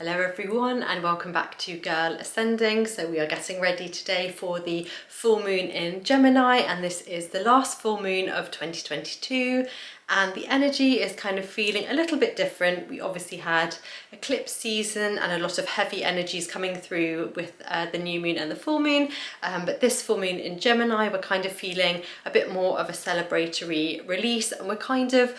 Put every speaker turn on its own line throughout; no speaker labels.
Hello everyone and welcome back to Girl Ascending. So we are getting ready today for the full moon in Gemini, and this is the last full moon of 2022, and the energy is kind of feeling a little bit different. We obviously had eclipse season and a lot of heavy energies coming through with the new moon and the full moon, but this full moon in Gemini we're kind of feeling a bit more of a celebratory release, and we're kind of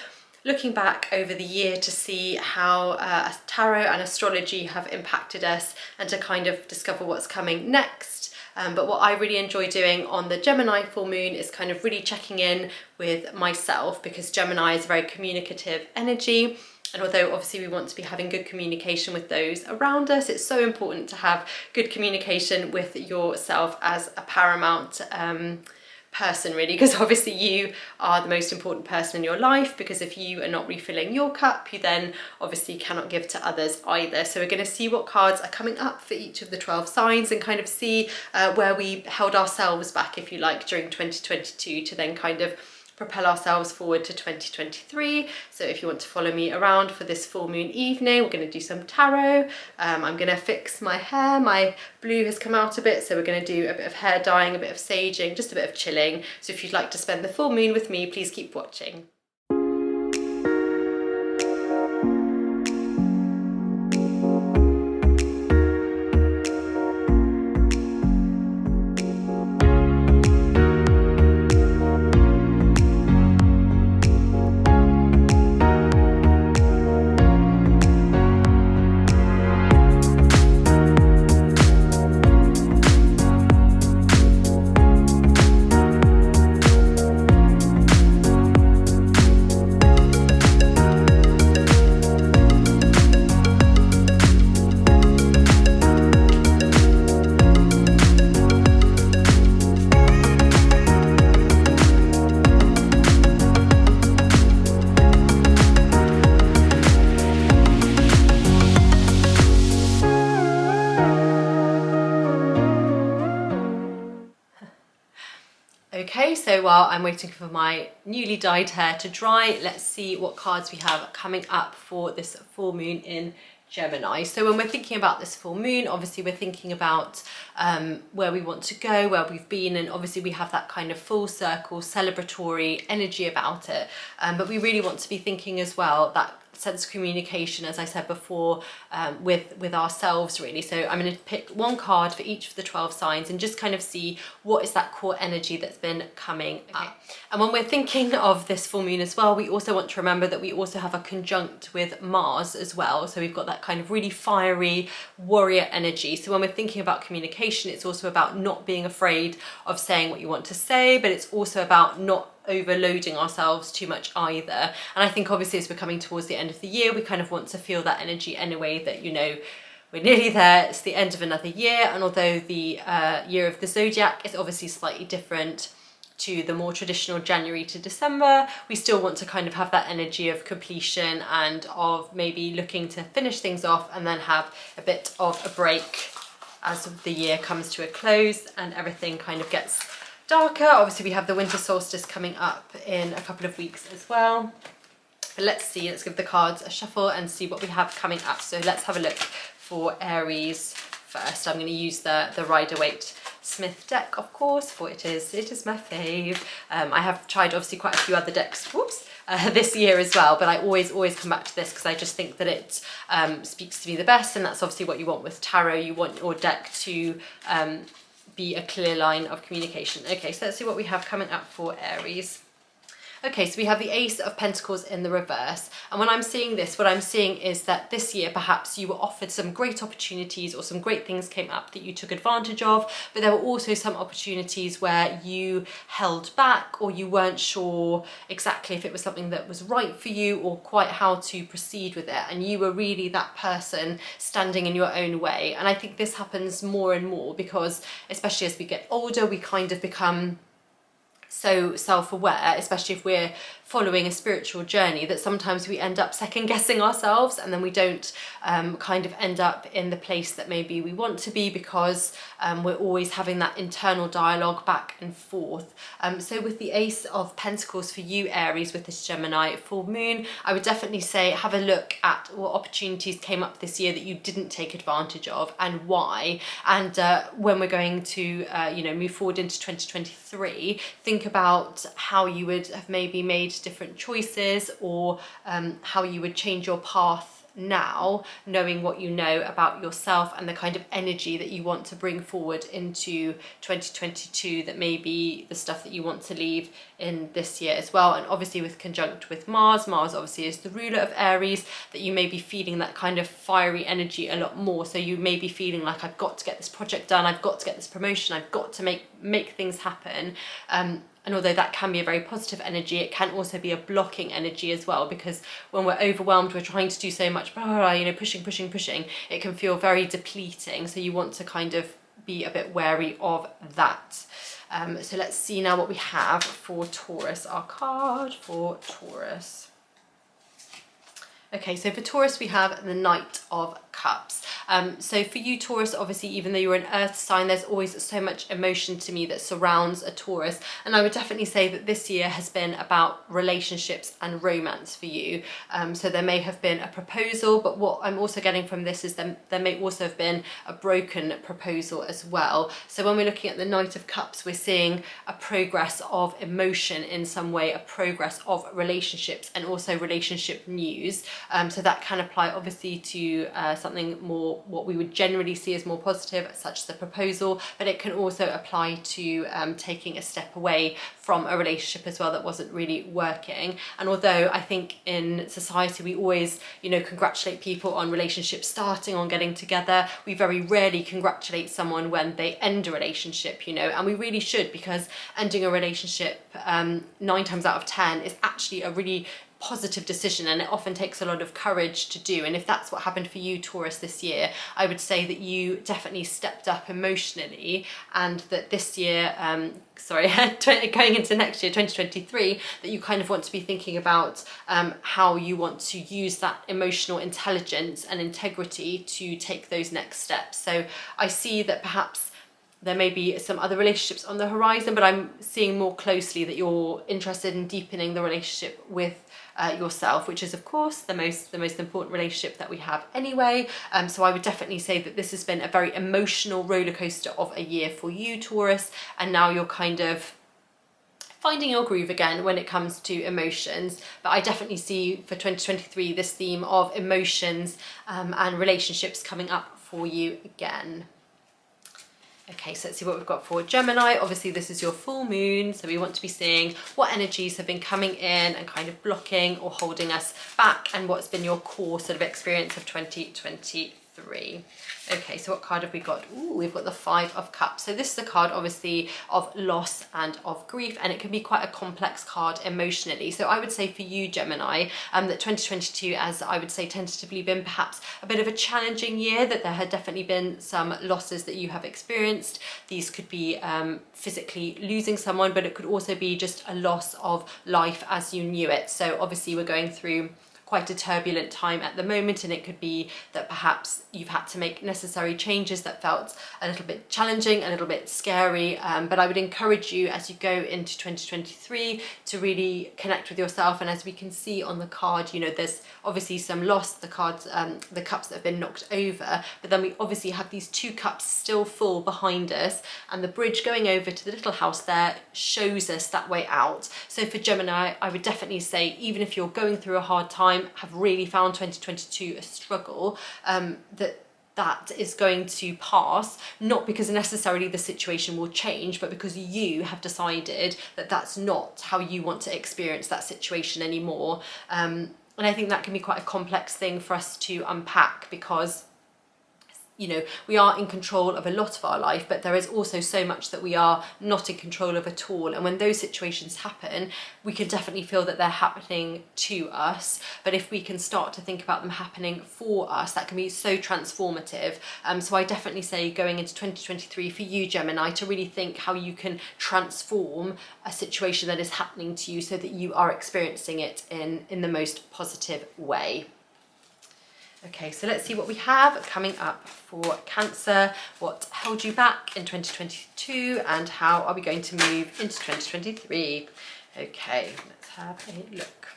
looking back over the year to see how tarot and astrology have impacted us and to kind of discover what's coming next. But what I really enjoy doing on the Gemini full moon is kind of really checking in with myself, because Gemini is a very communicative energy. And although obviously we want to be having good communication with those around us, it's so important to have good communication with yourself as a paramount person, really, because obviously you are the most important person in your life, because if you are not refilling your cup, you then obviously cannot give to others either. So we're going to see what cards are coming up for each of the 12 signs and kind of see where we held ourselves back, if you like, during 2022 to then kind of propel ourselves forward to 2023. So if you want to follow me around for this full moon evening, we're going to do some tarot. I'm going to fix my hair. My blue has come out a bit, so we're going to do a bit of hair dyeing, a bit of saging, just a bit of chilling. So if you'd like to spend the full moon with me, please keep watching. Okay, so while I'm waiting for my newly dyed hair to dry, let's see what cards we have coming up for this full moon in Gemini. So when we're thinking about this full moon, obviously we're thinking about where we want to go, where we've been, and obviously we have that kind of full circle celebratory energy about it, but we really want to be thinking as well that sense of communication, as I said before, with ourselves, really. So I'm going to pick one card for each of the 12 signs and just kind of see what is that core energy that's been coming up. And when we're thinking of this full moon as well, we also want to remember that we also have a conjunct with Mars as well. So we've got that kind of really fiery warrior energy. So when we're thinking about communication, it's also about not being afraid of saying what you want to say, but it's also about not overloading ourselves too much either. And I think obviously as we're coming towards the end of the year, we kind of want to feel that energy anyway, that, you know, we're nearly there, it's the end of another year. And although the year of the zodiac is obviously slightly different to the more traditional January to December, we still want to kind of have that energy of completion and of maybe looking to finish things off and then have a bit of a break as the year comes to a close and everything kind of gets darker. Obviously we have the winter solstice coming up in a couple of weeks as well. But let's see, let's give the cards a shuffle and see what we have coming up. So let's have a look for Aries first. I'm going to use the Rider-Waite Smith deck, of course, for it is my fave. I have tried obviously quite a few other decks, this year as well, but I always come back to this because I just think that it speaks to me the best, and that's obviously what you want with tarot. You want your deck to be a clear line of communication. Okay, so let's see what we have coming up for Aries. Okay, so we have the Ace of Pentacles in the reverse. And when I'm seeing this, what I'm seeing is that this year, perhaps you were offered some great opportunities or some great things came up that you took advantage of, but there were also some opportunities where you held back or you weren't sure exactly if it was something that was right for you or quite how to proceed with it. And you were really that person standing in your own way. And I think this happens more and more because, especially as we get older, we kind of become so self-aware, especially if we're following a spiritual journey, that sometimes we end up second guessing ourselves, and then we don't kind of end up in the place that maybe we want to be, because we're always having that internal dialogue back and forth. So with the Ace of Pentacles for you, Aries, with this Gemini full moon, I would definitely say have a look at what opportunities came up this year that you didn't take advantage of, and why. And when we're going to move forward into 2023, think about how you would have maybe made different choices, or how you would change your path now, knowing what you know about yourself and the kind of energy that you want to bring forward into 2022, that may be the stuff that you want to leave in this year as well. And obviously with conjunct with Mars obviously is the ruler of Aries, that you may be feeling that kind of fiery energy a lot more. So you may be feeling like, I've got to get this project done, I've got to get this promotion, I've got to make things happen. And although that can be a very positive energy, it can also be a blocking energy as well, because when we're overwhelmed, we're trying to do so much, pushing, it can feel very depleting. So you want to kind of be a bit wary of that. So let's see now what we have for Taurus, our card for Taurus. Okay, so for Taurus, we have the Knight of Cups. So for you, Taurus, obviously, even though you're an earth sign, there's always so much emotion to me that surrounds a Taurus. And I would definitely say that this year has been about relationships and romance for you. So there may have been a proposal, but what I'm also getting from this is there may also have been a broken proposal as well. So when we're looking at the Knight of Cups, we're seeing a progress of emotion in some way, a progress of relationships, and also relationship news. So that can apply obviously to something more, what we would generally see as more positive, such as the proposal, but it can also apply to taking a step away from a relationship as well that wasn't really working. And although I think in society we always, congratulate people on relationships starting, on getting together, we very rarely congratulate someone when they end a relationship, and we really should, because ending a relationship 9 times out of 10 is actually a really positive decision, and it often takes a lot of courage to do. And if that's what happened for you, Taurus, this year, I would say that you definitely stepped up emotionally, and that this year, going into next year, 2023, that you kind of want to be thinking about how you want to use that emotional intelligence and integrity to take those next steps. So I see that perhaps there may be some other relationships on the horizon, but I'm seeing more closely that you're interested in deepening the relationship with yourself, which is of course the most important relationship that we have anyway. So I would definitely say that this has been a very emotional roller coaster of a year for you, Taurus, and now you're kind of finding your groove again when it comes to emotions. But I definitely see for 2023 this theme of emotions and relationships coming up for you again. Okay, so let's see what we've got for Gemini. Obviously, this is your full moon, so we want to be seeing what energies have been coming in and kind of blocking or holding us back, and what's been your core sort of experience of 2023. Okay, so what card have we got? Ooh, we've got the 5 of Cups. So this is a card obviously of loss and of grief, and it can be quite a complex card emotionally. So I would say for you, Gemini, that 2022, as I would say tentatively, been perhaps a bit of a challenging year, that there had definitely been some losses that you have experienced. These could be physically losing someone, but it could also be just a loss of life as you knew it. So obviously we're going through quite a turbulent time at the moment, and it could be that perhaps you've had to make necessary changes that felt a little bit challenging, a little bit scary, but I would encourage you as you go into 2023 to really connect with yourself. And as we can see on the card, there's obviously some loss, the cards, the cups that have been knocked over, but then we obviously have these 2 cups still full behind us, and the bridge going over to the little house there shows us that way out. So for Gemini, I would definitely say, even if you're going through a hard time, have really found 2022 a struggle, that is going to pass, not because necessarily the situation will change, but because you have decided that that's not how you want to experience that situation anymore. And I think that can be quite a complex thing for us to unpack, because you know, we are in control of a lot of our life, but there is also so much that we are not in control of at all. And when those situations happen, we can definitely feel that they're happening to us. But if we can start to think about them happening for us, that can be so transformative. So I definitely say going into 2023 for you, Gemini, to really think how you can transform a situation that is happening to you so that you are experiencing it in the most positive way. Okay, so let's see what we have coming up for Cancer. What held you back in 2022 and how are we going to move into 2023? Okay, let's have a look.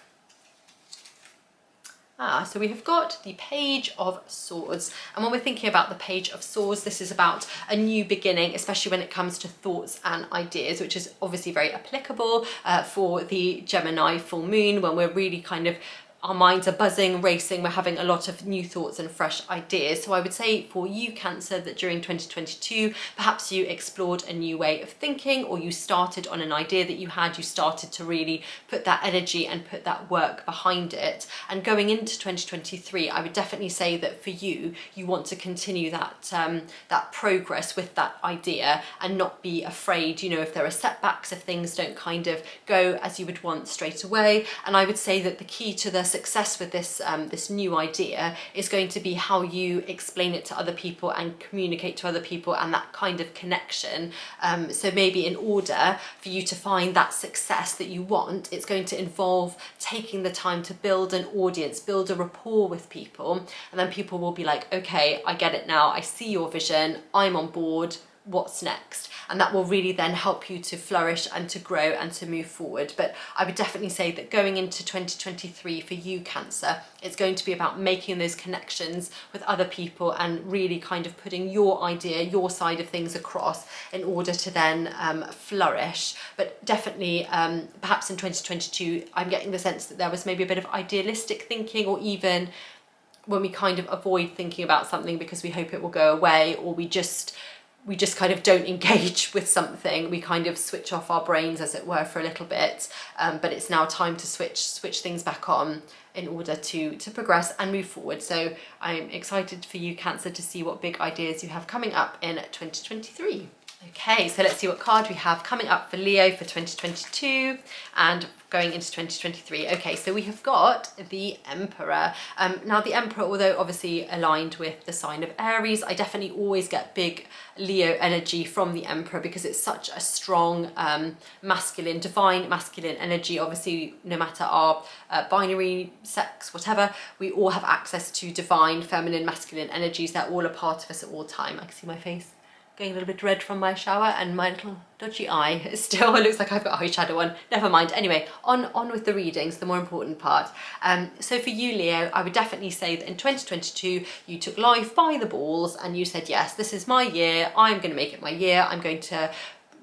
So we have got the Page of Swords. And when we're thinking about the Page of Swords, this is about a new beginning, especially when it comes to thoughts and ideas, which is obviously very applicable for the Gemini full moon, when we're really kind of our minds are buzzing, racing, we're having a lot of new thoughts and fresh ideas. So I would say for you, Cancer, that during 2022, perhaps you explored a new way of thinking, or you started on an idea that you had, you started to really put that energy and put that work behind it. And going into 2023, I would definitely say that for you, you want to continue that, that progress with that idea and not be afraid, you know, if there are setbacks, if things don't kind of go as you would want straight away. And I would say that the key to the success with this this new idea is going to be how you explain it to other people and communicate to other people, and that kind of connection. So maybe in order for you to find that success that you want, it's going to involve taking the time to build an audience, build a rapport with people, and then people will be like, okay, I get it now, I see your vision, I'm on board, what's next? And that will really then help you to flourish and to grow and to move forward. But I would definitely say that going into 2023 for you, Cancer, it's going to be about making those connections with other people and really kind of putting your idea, your side of things across in order to then flourish. But definitely, perhaps in 2022, I'm getting the sense that there was maybe a bit of idealistic thinking, or even when we kind of avoid thinking about something because we hope it will go away, or we just kind of don't engage with something. We kind of switch off our brains, as it were, for a little bit. But it's now time to switch things back on in order to progress and move forward. So I'm excited for you, Cancer, to see what big ideas you have coming up in 2023. Okay, so let's see what card we have coming up for Leo for 2022 and going into 2023. Okay, so we have got the Emperor. Now the Emperor, although obviously aligned with the sign of Aries, I definitely always get big Leo energy from the Emperor because it's such a strong masculine, divine masculine energy. Obviously, no matter our binary, sex, whatever, we all have access to divine, feminine, masculine energies. They're all a part of us at all time. I can see my face getting a little bit red from my shower, and my little dodgy eye still looks like I've got eyeshadow on. Never mind. Anyway, on with the readings, the more important part. So for you, Leo, I would definitely say that in 2022 you took life by the balls and you said, yes, this is my year, I'm going to make it my year, I'm going to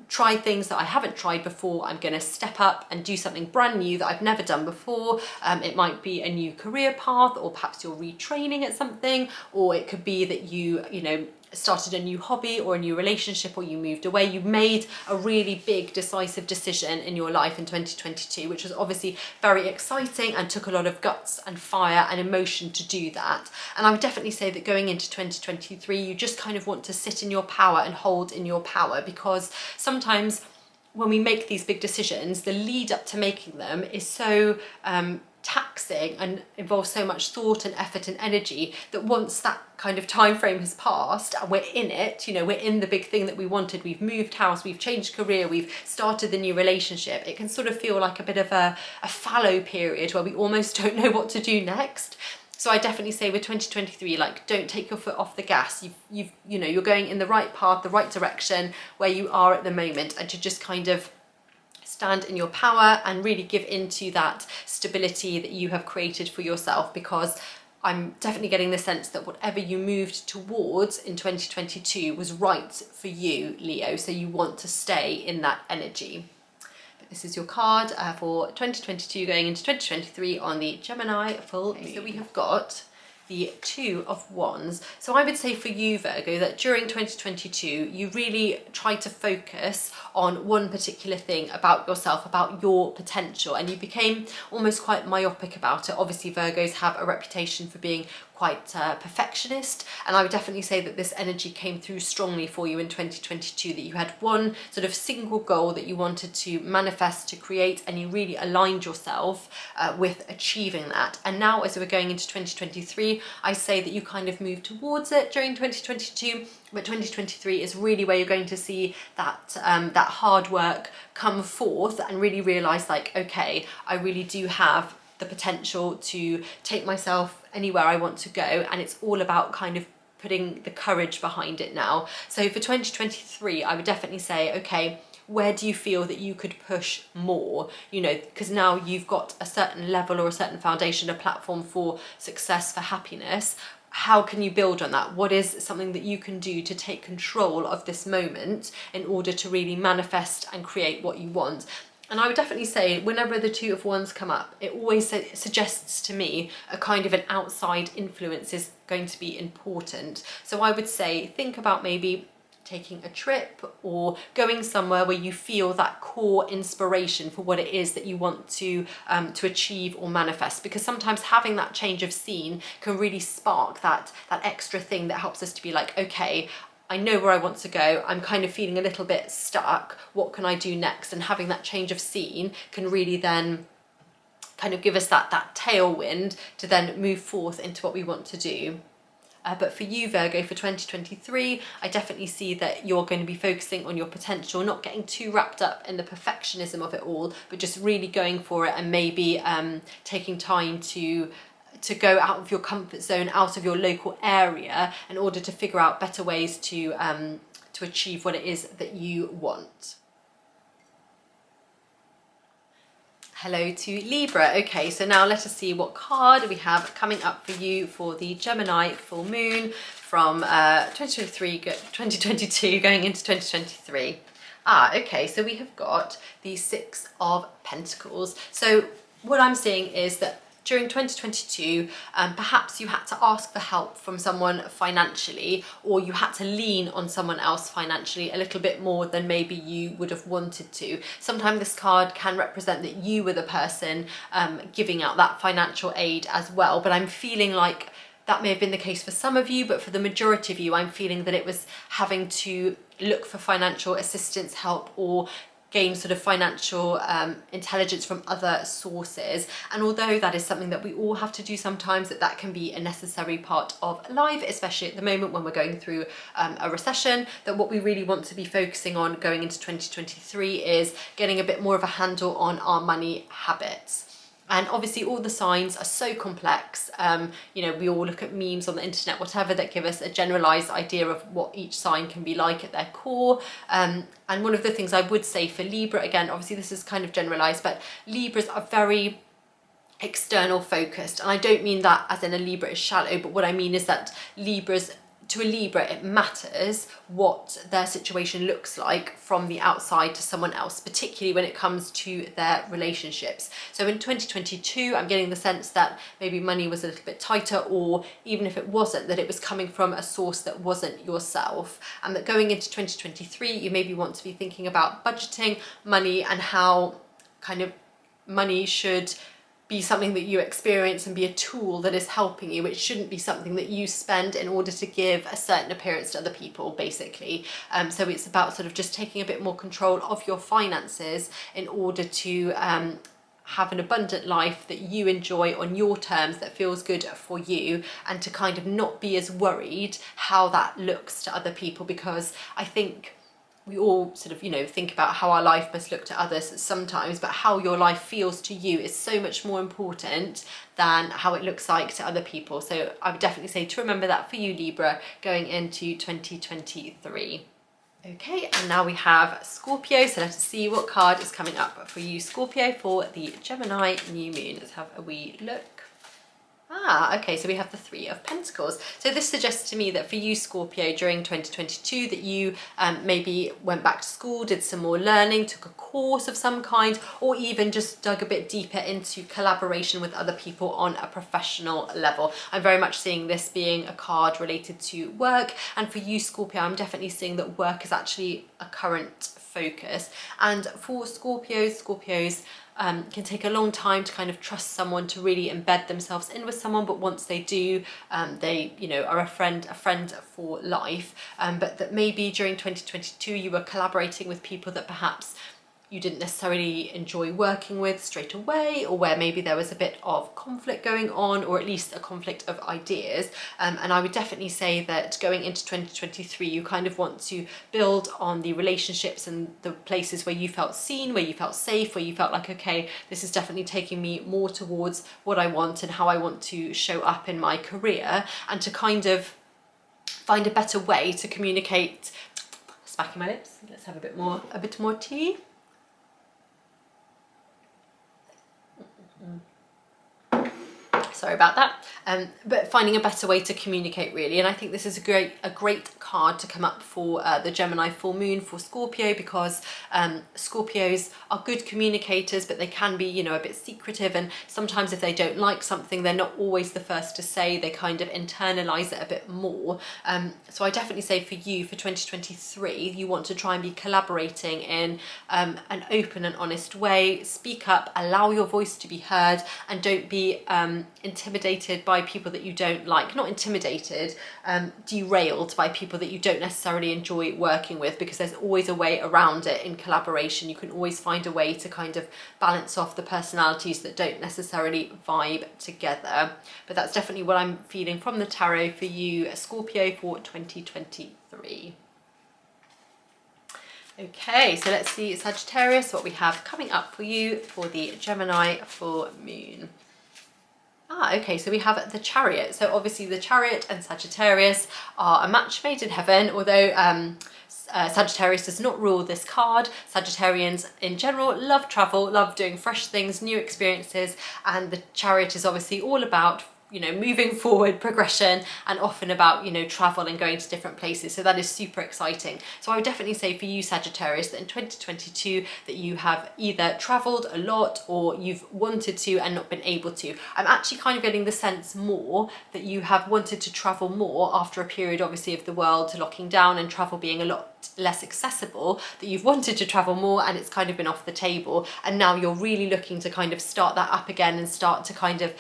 try things that I haven't tried before, I'm going to step up and do something brand new that I've never done before. It might be a new career path, or perhaps you're retraining at something, or it could be that you know, started a new hobby or a new relationship, or you moved away. You made a really big decisive decision in your life in 2022, which was obviously very exciting and took a lot of guts and fire and emotion to do that. And I would definitely say that going into 2023, you just kind of want to sit in your power and hold in your power, because sometimes when we make these big decisions, the lead up to making them is so taxing and involves so much thought and effort and energy that once that kind of time frame has passed and we're in it, you know, we're in the big thing that we wanted, we've moved house, we've changed career, we've started the new relationship, it can sort of feel like a bit of a fallow period where we almost don't know what to do next. So I definitely say with 2023, like, don't take your foot off the gas. You know, you're going in the right path, the right direction where you are at the moment, and to just kind of stand in your power and really give into that stability that you have created for yourself, because I'm definitely getting the sense that whatever you moved towards in 2022 was right for you, Leo, so you want to stay in that energy. But this is your card for 2022 going into 2023 on the Gemini full moon. So we have got the Two of Wands. So I would say for you, Virgo, that during 2022, you really tried to focus on one particular thing about yourself, about your potential, and you became almost quite myopic about it. Obviously, Virgos have a reputation for being quite perfectionist, and I would definitely say that this energy came through strongly for you in 2022, that you had one sort of single goal that you wanted to manifest, to create, and you really aligned yourself with achieving that. And now, as we're going into 2023, I say that you kind of moved towards it during 2022, but 2023 is really where you're going to see that that hard work come forth and really realize, like, okay, I really do have the potential to take myself anywhere I want to go, and it's all about kind of putting the courage behind it now. So for 2023, I would definitely say, okay, where do you feel that you could push more? You know, because now you've got a certain level or a certain foundation, a platform for success, for happiness. How can you build on that? What is something that you can do to take control of this moment in order to really manifest and create what you want? And I would definitely say, whenever the Two of Wands come up, it always suggests to me a kind of an outside influence is going to be important. So I would say, think about maybe taking a trip or going somewhere where you feel that core inspiration for what it is that you want to achieve or manifest, because sometimes having that change of scene can really spark that extra thing that helps us to be like, okay, I know where I want to go, I'm kind of feeling a little bit stuck, what can I do next? And having that change of scene can really then kind of give us that tailwind to then move forth into what we want to do. But for you, Virgo, for 2023, I definitely see that you're going to be focusing on your potential, not getting too wrapped up in the perfectionism of it all, but just really going for it, and maybe taking time to go out of your comfort zone, out of your local area, in order to figure out better ways to achieve what it is that you want. Hello to Libra. Okay, so now let us see what card we have coming up for you for the Gemini full moon from 2022 going into 2023. Okay, so we have got the Six of Pentacles. So what I'm seeing is that during 2022, perhaps you had to ask for help from someone financially, or you had to lean on someone else financially a little bit more than maybe you would have wanted to. Sometimes this card can represent that you were the person giving out that financial aid as well, but I'm feeling like that may have been the case for some of you, but for the majority of you, I'm feeling that it was having to look for financial assistance, help, or gain sort of financial intelligence from other sources. And although that is something that we all have to do sometimes, that can be a necessary part of life, especially at the moment when we're going through a recession, that what we really want to be focusing on going into 2023 is getting a bit more of a handle on our money habits. And obviously all the signs are so complex. You know, we all look at memes on the internet, whatever, that give us a generalized idea of what each sign can be like at their core. And one of the things I would say for Libra, again, obviously this is kind of generalized, but Libras are very external focused. And I don't mean that as in a Libra is shallow, but what I mean is that to a Libra, it matters what their situation looks like from the outside to someone else, particularly when it comes to their relationships. So in 2022, I'm getting the sense that maybe money was a little bit tighter, or even if it wasn't, that it was coming from a source that wasn't yourself. And that going into 2023, you maybe want to be thinking about budgeting money and how kind of money should be something that you experience and be a tool that is helping you. It shouldn't be something that you spend in order to give a certain appearance to other people, basically. So it's about sort of just taking a bit more control of your finances in order to have an abundant life that you enjoy on your terms, that feels good for you, and to kind of not be as worried how that looks to other people, because I think we all sort of, you know, think about how our life must look to others sometimes, but how your life feels to you is so much more important than how it looks like to other people. So I would definitely say to remember that for you, Libra, going into 2023. Okay, and now we have Scorpio, so let us see what card is coming up for you, Scorpio, for the Gemini new moon. Let's have a wee look. Ah, okay, so we have the Three of Pentacles. So this suggests to me that for you, Scorpio, during 2022, that you maybe went back to school, did some more learning, took a course of some kind, or even just dug a bit deeper into collaboration with other people on a professional level. I'm very much seeing this being a card related to work. And for you, Scorpio, I'm definitely seeing that work is actually a current focus. And for Scorpios can take a long time to kind of trust someone, to really embed themselves in with someone, but once they do, they, you know, are a friend for life. But that maybe during 2022 you were collaborating with people that perhaps you didn't necessarily enjoy working with straight away, or where maybe there was a bit of conflict going on, or at least a conflict of ideas. And I would definitely say that going into 2023, you kind of want to build on the relationships and the places where you felt seen, where you felt safe, where you felt like, okay, this is definitely taking me more towards what I want and how I want to show up in my career, and to kind of find a better way to communicate. Smacking my lips. Let's have a bit more tea. Sorry about that. But finding a better way to communicate, really. And I think this is a great card to come up for the Gemini full moon for Scorpio, because Scorpios are good communicators, but they can be, you know, a bit secretive, and sometimes if they don't like something, they're not always the first to say. They kind of internalize it a bit more. So I definitely say for you, for 2023, you want to try and be collaborating in an open and honest way. Speak up, allow your voice to be heard, and don't be intimidated by people that you don't like. Not intimidated, derailed by people that you don't necessarily enjoy working with, because there's always a way around it in collaboration. You can always find a way to kind of balance off the personalities that don't necessarily vibe together. But that's definitely what I'm feeling from the tarot for you, Scorpio, for 2023. Okay, so let's see, Sagittarius, what we have coming up for you for the Gemini full moon. Okay, so we have the Chariot. So obviously the Chariot and Sagittarius are a match made in heaven, although Sagittarius does not rule this card. Sagittarians in general love travel, love doing fresh things, new experiences, and the Chariot is obviously all about, you know, moving forward, progression, and often about, you know, travel and going to different places. So that is super exciting. So I would definitely say for you, Sagittarius, that in 2022 that you have either traveled a lot or you've wanted to and not been able to. I'm actually kind of getting the sense more that you have wanted to travel more after a period, obviously, of the world locking down and travel being a lot less accessible, that you've wanted to travel more and it's kind of been off the table. And now you're really looking to kind of start that up again and start to kind of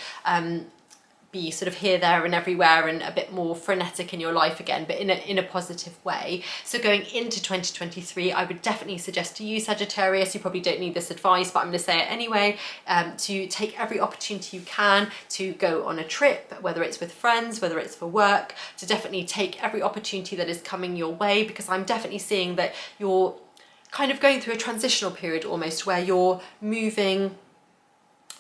be sort of here, there and everywhere and a bit more frenetic in your life again, but in a positive way. So going into 2023, I would definitely suggest to you, Sagittarius, you probably don't need this advice, but I'm going to say it anyway, to take every opportunity you can to go on a trip, whether it's with friends, whether it's for work, to definitely take every opportunity that is coming your way, because I'm definitely seeing that you're kind of going through a transitional period almost, where you're moving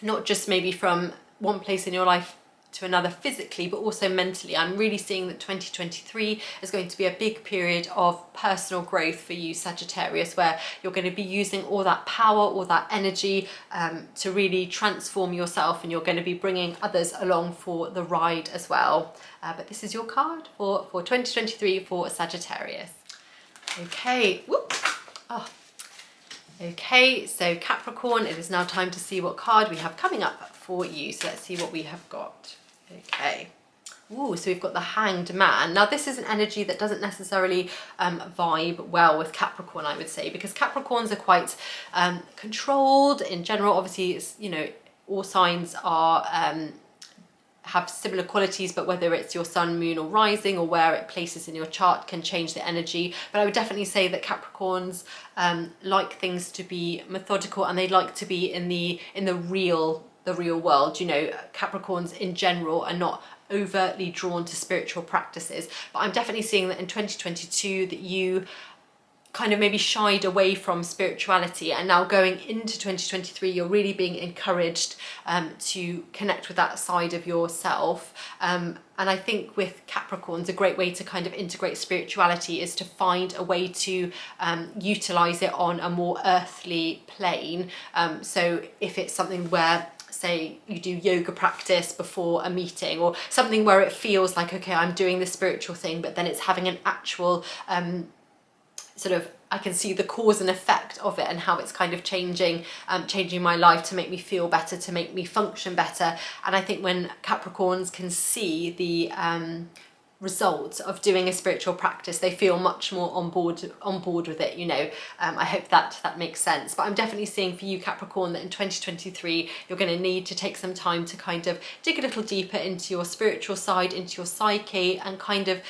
not just maybe from one place in your life to another physically, but also mentally. I'm really seeing that 2023 is going to be a big period of personal growth for you, Sagittarius, where you're going to be using all that power, all that energy to really transform yourself, and you're going to be bringing others along for the ride as well. But this is your card for 2023 for Sagittarius. Okay, whoops. Oh. Okay, so Capricorn, it is now time to see what card we have coming up for you. So let's see what we have got. Okay. Ooh, so we've got the Hanged Man. Now this is an energy that doesn't necessarily vibe well with Capricorn, I would say, because Capricorns are quite controlled in general. Obviously, it's, you know, all signs are have similar qualities, but whether it's your sun, moon or rising, or where it places in your chart, can change the energy. But I would definitely say that Capricorns like things to be methodical, and they like to be in the real world. You know, Capricorns in general are not overtly drawn to spiritual practices, but I'm definitely seeing that in 2022 that you kind of maybe shied away from spirituality, and now going into 2023 you're really being encouraged to connect with that side of yourself, and I think with Capricorns a great way to kind of integrate spirituality is to find a way to utilize it on a more earthly plane. So if it's something where say you do yoga practice before a meeting, or something where it feels like, okay, I'm doing this spiritual thing, but then it's having an actual sort of, I can see the cause and effect of it and how it's kind of changing my life to make me feel better, to make me function better. And I think when Capricorns can see the results of doing a spiritual practice, they feel much more on board with it, you know. I hope that makes sense. But I'm definitely seeing for you, Capricorn, that in 2023 you're going to need to take some time to kind of dig a little deeper into your spiritual side, into your psyche, and kind of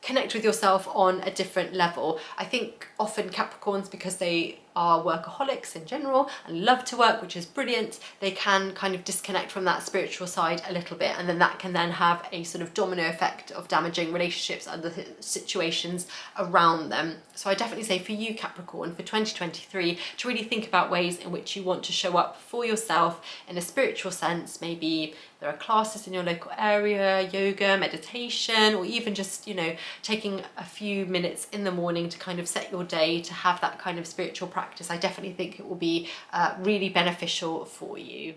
connect with yourself on a different level. I think often Capricorns, because they are workaholics in general and love to work, which is brilliant, they can kind of disconnect from that spiritual side a little bit, and then that can then have a sort of domino effect of damaging relationships and the situations around them. So I definitely say for you, Capricorn, for 2023, to really think about ways in which you want to show up for yourself in a spiritual sense. Maybe there are classes in your local area, yoga, meditation, or even just, you know, taking a few minutes in the morning to kind of set your day to have that kind of spiritual practice. I definitely think it will be really beneficial for you.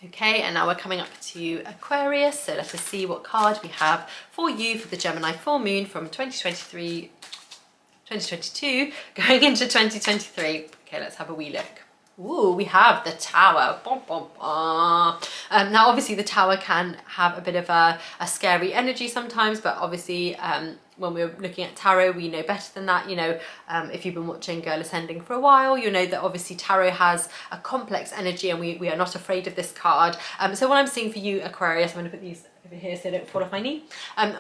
Okay, and now we're coming up to Aquarius, so let us see what card we have for you for the Gemini full moon from 2022 going into 2023. Okay, let's have a wee look. Ooh, we have the Tower. Bum, bum, bum. Now, obviously, the Tower can have a bit of a scary energy sometimes, but obviously, when we're looking at tarot, we know better than that. You know, if you've been watching Girl Ascending for a while, you know that obviously tarot has a complex energy, and we are not afraid of this card. So what I'm seeing for you, Aquarius, I'm going to put these over here so they don't fall off my knee.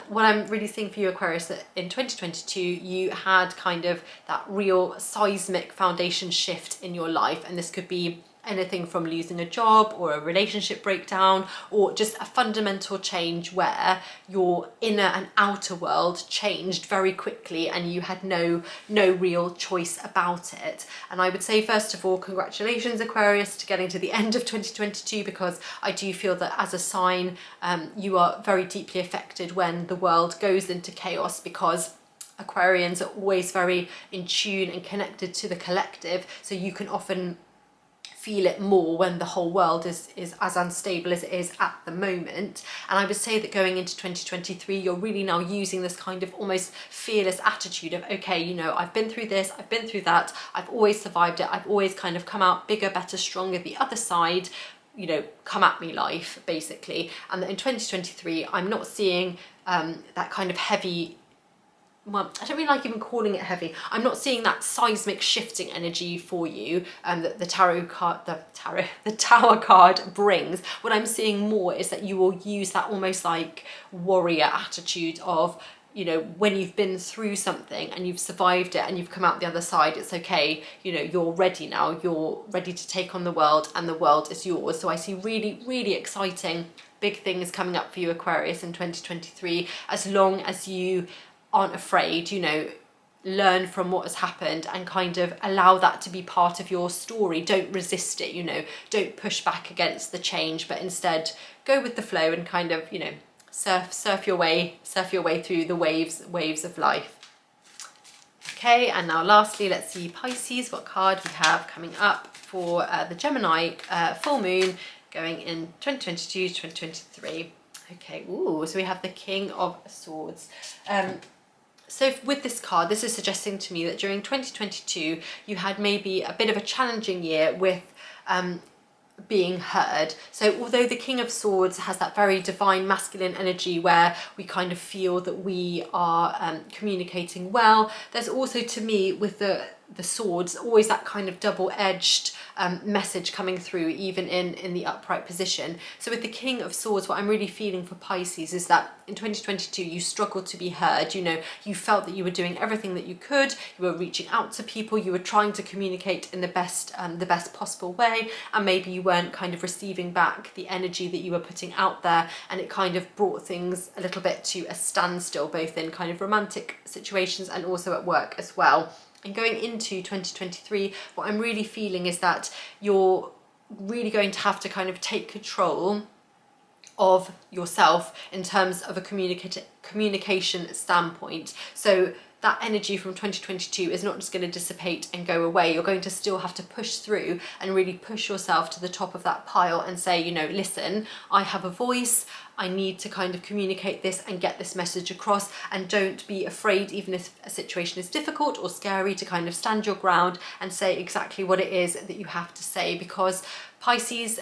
What I'm really seeing for you, Aquarius, that in 2022 you had kind of that real seismic foundation shift in your life, and this could be anything from losing a job or a relationship breakdown, or just a fundamental change where your inner and outer world changed very quickly and you had no real choice about it. And I would say, first of all, congratulations, Aquarius, to getting to the end of 2022, because I do feel that as a sign you are very deeply affected when the world goes into chaos, because Aquarians are always very in tune and connected to the collective, so you can often feel it more when the whole world is as unstable as it is at the moment. And I would say that going into 2023, you're really now using this kind of almost fearless attitude of, okay, you know, I've been through this, I've been through that, I've always survived it, I've always kind of come out bigger, better, stronger the other side, you know, come at me life, basically. And that in 2023, I'm not seeing that kind of heavy, well, I don't really like even calling it heavy. I'm not seeing that seismic shifting energy for you that the Tower card brings. What I'm seeing more is that you will use that almost like warrior attitude of, you know, when you've been through something and you've survived it and you've come out the other side, it's okay, you know, you're ready now, you're ready to take on the world, and the world is yours. So I see really, really exciting big things coming up for you, Aquarius, in 2023, as long as you aren't afraid, you know, learn from what has happened and kind of allow that to be part of your story. Don't resist it, you know, don't push back against the change, but instead go with the flow and kind of, you know, surf your way through the waves of life. Okay, and now lastly, let's see, Pisces, what card we have coming up for the Gemini full moon going in 2022 to 2023. Okay, ooh, so we have the King of Swords. So with this card, this is suggesting to me that during 2022, you had maybe a bit of a challenging year with being heard. So although the King of Swords has that very divine masculine energy where we kind of feel that we are communicating well, there's also, to me, with the swords, always that kind of double-edged message coming through, even in the upright position. So with the King of Swords, what I'm really feeling for Pisces is that in 2022 you struggled to be heard. You know, you felt that you were doing everything that you could, you were reaching out to people, you were trying to communicate in the best possible way, and maybe you weren't kind of receiving back the energy that you were putting out there, and it kind of brought things a little bit to a standstill, both in kind of romantic situations and also at work as well. And going into 2023, what I'm really feeling is that you're really going to have to kind of take control of yourself in terms of a communication standpoint. So that energy from 2022 is not just going to dissipate and go away. You're going to still have to push through and really push yourself to the top of that pile and say, you know, listen, I have a voice, I need to kind of communicate this and get this message across, and don't be afraid, even if a situation is difficult or scary, to kind of stand your ground and say exactly what it is that you have to say, because Pisces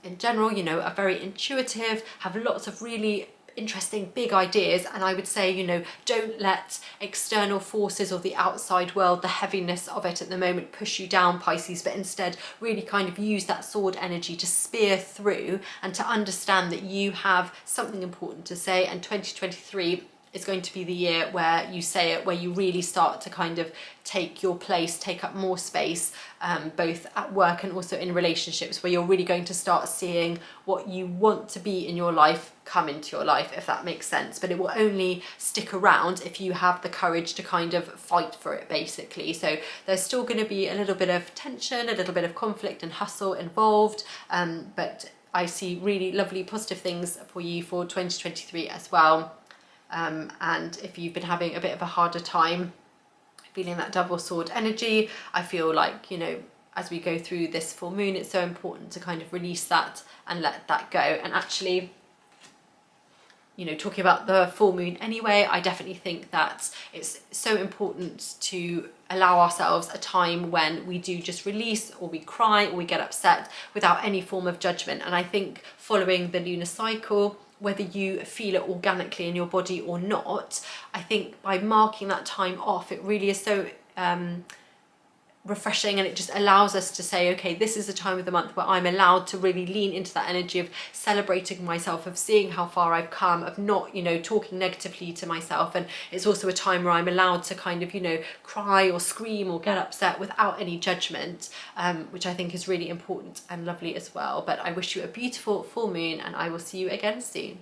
in general, you know, are very intuitive, have lots of really interesting big ideas, and I would say, you know, don't let external forces or the outside world, the heaviness of it at the moment, push you down, Pisces, but instead really kind of use that sword energy to spear through and to understand that you have something important to say. And 2023 is going to be the year where you say it, where you really start to kind of take your place, take up more space, both at work and also in relationships, where you're really going to start seeing what you want to be in your life come into your life, if that makes sense. But it will only stick around if you have the courage to kind of fight for it, basically. So there's still going to be a little bit of tension, a little bit of conflict and hustle involved, but I see really lovely positive things for you for 2023 as well. And if you've been having a bit of a harder time feeling that double sword energy, I feel like, you know, as we go through this full moon, it's so important to kind of release that and let that go. And actually, you know, talking about the full moon anyway, I definitely think that it's so important to allow ourselves a time when we do just release, or we cry, or we get upset without any form of judgment. And I think following the lunar cycle, whether you feel it organically in your body or not, I think by marking that time off, it really is so refreshing, and it just allows us to say, okay, this is a time of the month where I'm allowed to really lean into that energy of celebrating myself, of seeing how far I've come, of not, you know, talking negatively to myself. And it's also a time where I'm allowed to kind of, you know, cry or scream or get upset without any judgment, which I think is really important and lovely as well. But I wish you a beautiful full moon, and I will see you again soon.